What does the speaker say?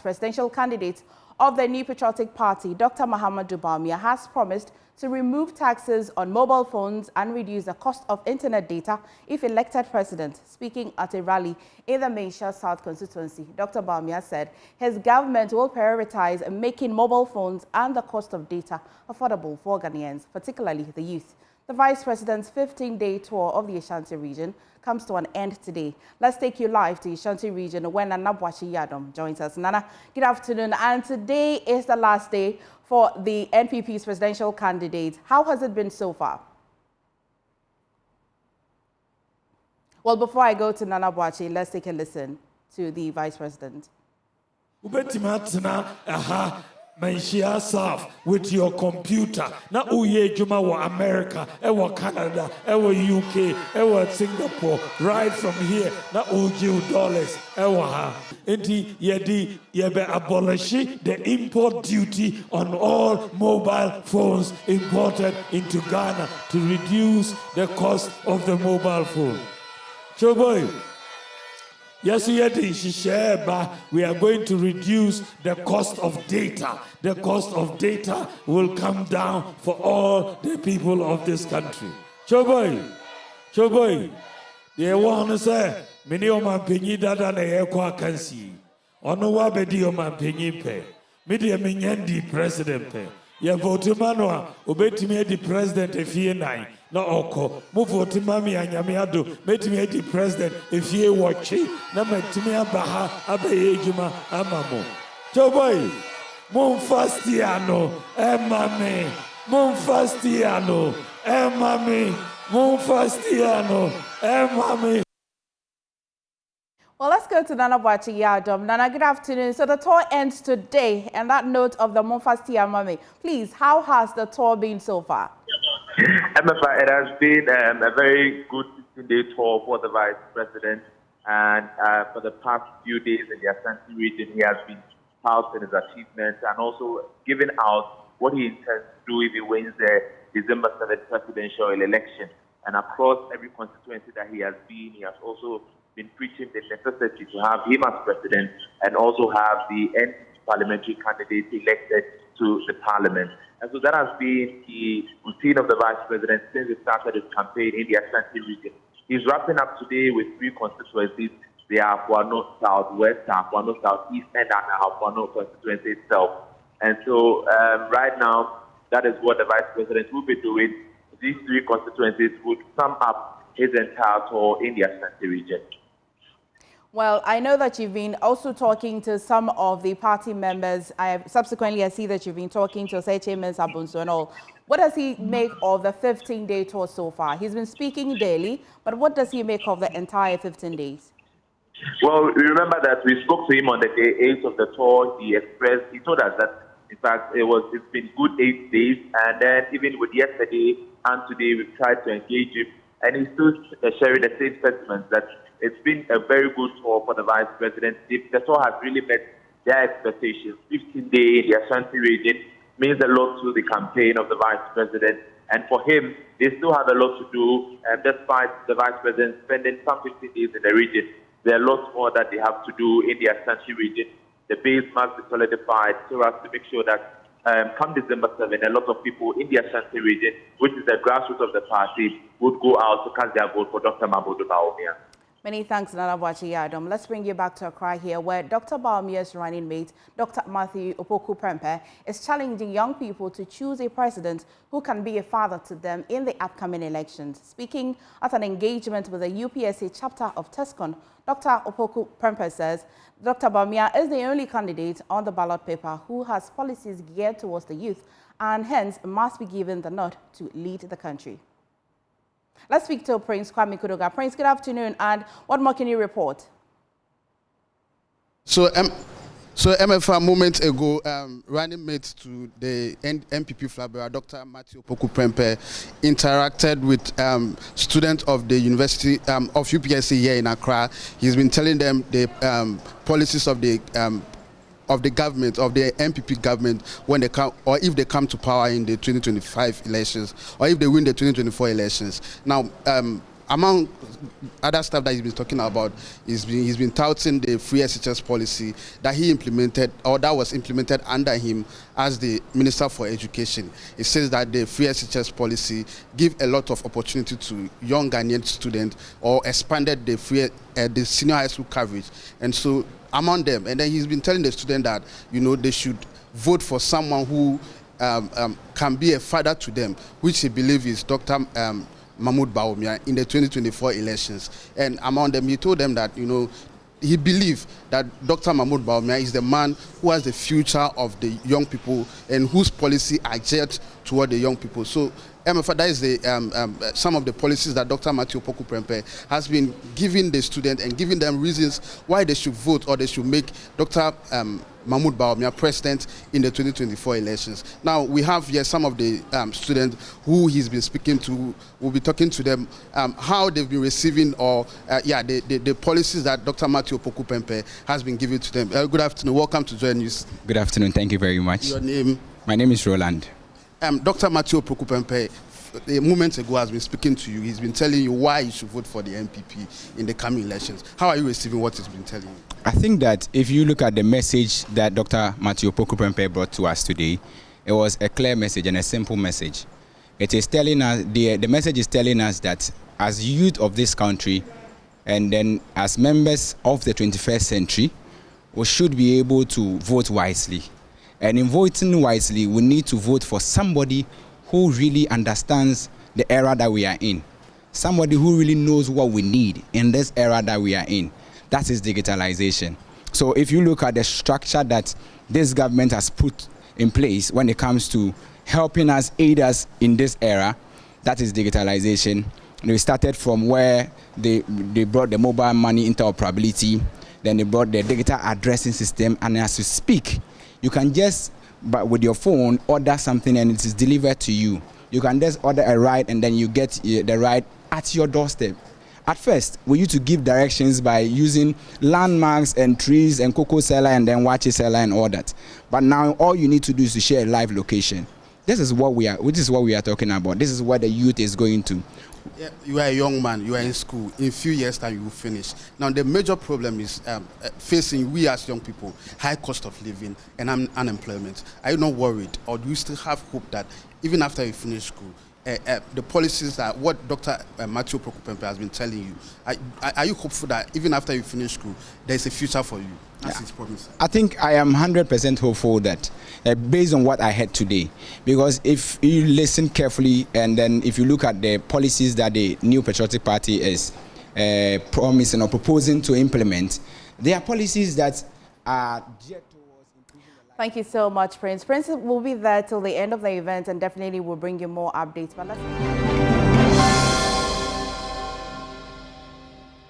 presidential candidate of the New Patriotic Party, Dr. Bawumia, has promised to remove taxes on mobile phones and reduce the cost of internet data if elected president. Speaking at a rally in the Maisha South constituency, Dr. Bawumia said his government will prioritize making mobile phones and the cost of data affordable for Ghanaians, particularly the youth. The Vice President's 15-day tour of the Ashanti region comes to an end today. Let's take you live to Ashanti region when Nana Yadom joins us. Nana, good afternoon. And today is the last day for the NPP's presidential candidate. How has it been so far? Well, before I go to Nana Bwachi, let's take a listen to the Vice President. Maisha South with your computer. Na uye juma wa America, ewa Canada, ewa UK, ewa Singapore, right from here. Na uji dollars, ewa ha. Enti yebe abolish the import duty on all mobile phones imported into Ghana to reduce the cost of the mobile phone. Choboy. Yes, we are going to reduce the cost of data. The cost of data will come down for all the people of this country. Choboy, they want to say, many of my penny dada na ekwa kansi. Ono wa bedi o my penny pe. Media minyendi president pe. Ya vote manwa obetimi di president efie 9. Na oko mu vote mami anyame ado metimi di president efie wochi na metimi abaha abaye ejuma amamo Choboy mon fastiano emame mon fastiano emame mon fastiano emame. Well, let's go to Nana Bwachi Yadom. Nana, good afternoon. So the tour ends today, and that note of the Monfastia Mame. Please, how has the tour been so far? MFI, it has been a very good 15-day tour for the Vice President, and for the past few days in the Ashanti region, he has been touting his achievements and also giving out what he intends to do if he wins the December 7th presidential election. And across every constituency that he has been, he has also been preaching the necessity to have him as president and also have the NPP parliamentary candidates elected to the parliament. And so that has been the routine of the Vice President since he started his campaign in the Ashanti region. He's wrapping up today with 3 constituencies. They are Afuano South West, Afuano South East, and Afuano constituency itself. And so right now, that is what the Vice President will be doing. These 3 constituencies would sum up his entire tour in the Ashanti region. Well, I know that you've been also talking to some of the party members. I see that you've been talking to Seche Mensa Bunso and all. What does he make of the 15-day tour so far? He's been speaking daily, but what does he make of the entire 15 days? Well, remember that we spoke to him on the day 8 of the tour. He told us that, in fact, it's been good 8 days, and then even with yesterday and today, we've tried to engage him, and he's still sharing the same sentiments that it's been a very good tour for the Vice President. The tour has really met their expectations. 15 days in the Ashanti region means a lot to the campaign of the Vice President. And for him, they still have a lot to do. And despite the Vice President spending some 15 days in the region, there are lots more that they have to do in the Ashanti region. The base must be solidified so as to make sure that come December 7, a lot of people in the Ashanti region, which is the grassroots of the party, would go out to cast their vote for Dr. Bawumia. Many thanks, Nana Bwachi Yadom. Let's bring you back to Accra here, where Dr. Bawumia's running mate, Dr. Matthew Opoku Prempeh, is challenging young people to choose a president who can be a father to them in the upcoming elections. Speaking at an engagement with the UPSA chapter of TESCON, Dr. Opoku Prempeh says Dr. Bawumia is the only candidate on the ballot paper who has policies geared towards the youth and hence must be given the nod to lead the country. Let's speak to Prince Kwame Kudoga. Prince, good afternoon, and what more can you report? So MFA moment ago, running mate to the NPP flag bearer, Dr. Matthew Opoku Prempeh, interacted with students of the University of UPSC here in Accra. He's been telling them the policies of the government, of the NPP government, when they come, or if they come to power in the 2025 elections, or if they win the 2024 elections. Now, among other stuff that he's been talking about, he's been touting the free SHS policy that he implemented, or that was implemented under him as the Minister for Education. It says that the free SHS policy give a lot of opportunity to young Ghanaian students, or expanded the the senior high school coverage, and so among them. And then he's been telling the student that, you know, they should vote for someone who can be a father to them, which he believes is Dr. Mahmoud Bawumia in the 2024 elections. And among them, he told them that, you know, he believed that Dr. Mahmoud Bawumia is the man who has the future of the young people and whose policy are geared toward the young people. So, that is the, some of the policies that Dr. Matthew Opoku Prempeh has been giving the students and giving them reasons why they should vote, or they should make Dr. Mahmoud Bawumia president in the 2024 elections. Now, we have here some of the students who he's been speaking to. We'll be talking to them how they've been receiving, or the policies that Dr. Matthew Opoku Prempeh has been giving to them. Good afternoon. Welcome to Joy News. Good afternoon. Thank you very much. Your name? My name is Roland. Dr. Matthew Opoku Prempeh, a moment ago, has been speaking to you. He's been telling you why you should vote for the NPP in the coming elections. How are you receiving what he's been telling you? I think that if you look at the message that Dr. Matthew Opoku Prempeh brought to us today, it was a clear message and a simple message. It is telling us, the message is telling us that as youth of this country, and then as members of the 21st century, we should be able to vote wisely. And in voting wisely, we need to vote for somebody who really understands the era that we are in. Somebody who really knows what we need in this era that we are in. That is digitalization. So if you look at the structure that this government has put in place when it comes to helping us, aid us in this era, that is digitalization. And we started from where they brought the mobile money interoperability, then they brought the digital addressing system, and as you speak, you can just, but with your phone, order something and it is delivered to you. You can just order a ride and then you get the ride at your doorstep. At first, we used to give directions by using landmarks and trees and cocoa seller and then watch seller and all that. But now all you need to do is to share a live location. This is what we are talking about. This is what the youth is going to. Yeah, you are a young man, you are in school. In a few years' time, you will finish. Now, the major problem is facing we as young people, high cost of living and unemployment. Are you not worried, or do you still have hope that even after you finish school, the policies that what Dr. Matthew Opoku Prempeh has been telling you, are you hopeful that even after you finish school, there's a future for you? That's his promise. I think I am 100% hopeful that based on what I heard today, because if you listen carefully and then if you look at the policies that the New Patriotic Party is promising or proposing to implement, they are policies that are geared towards improving the life. Thank you so much, Prince. Prince will be there till the end of the event and definitely will bring you more updates. But let's